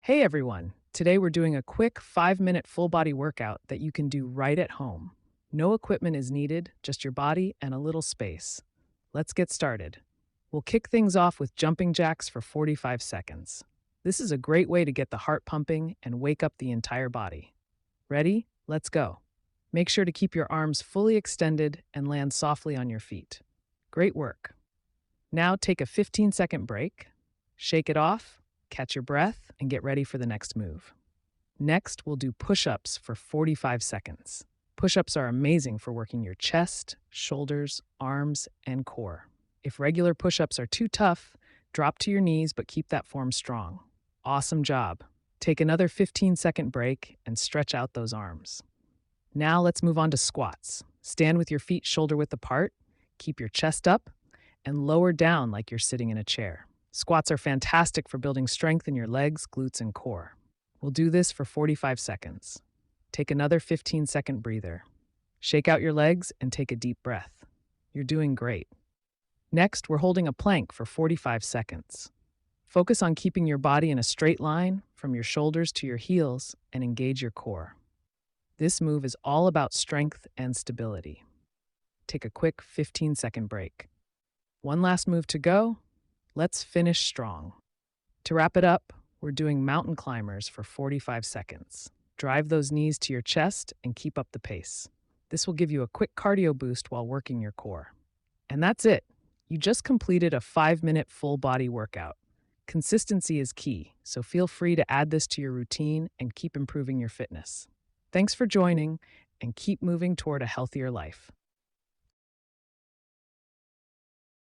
Hey everyone! Today we're doing a quick 5-minute full body workout that you can do right at home. No equipment is needed, just your body and a little space. Let's get started. We'll kick things off with jumping jacks for 45 seconds. This is a great way to get the heart pumping and wake up the entire body. Ready? Let's go. Make sure to keep your arms fully extended and land softly on your feet. Great work. Now take a 15-second break, shake it off, catch your breath, and get ready for the next move. Next, we'll do push-ups for 45 seconds. Push-ups are amazing for working your chest, shoulders, arms, and core. If regular push-ups are too tough, drop to your knees but keep that form strong. Awesome job. Take another 15-second break and stretch out those arms. Now let's move on to squats. Stand with your feet shoulder-width apart, keep your chest up, and lower down like you're sitting in a chair. Squats are fantastic for building strength in your legs, glutes, and core. We'll do this for 45 seconds. Take another 15-second breather. Shake out your legs and take a deep breath. You're doing great. Next, we're holding a plank for 45 seconds. Focus on keeping your body in a straight line from your shoulders to your heels and engage your core. This move is all about strength and stability. Take a quick 15-second break. One last move to go. Let's finish strong. To wrap it up, we're doing mountain climbers for 45 seconds. Drive those knees to your chest and keep up the pace. This will give you a quick cardio boost while working your core. And that's it. You just completed a 5-minute full body workout. Consistency is key, so feel free to add this to your routine and keep improving your fitness. Thanks for joining, and keep moving toward a healthier life.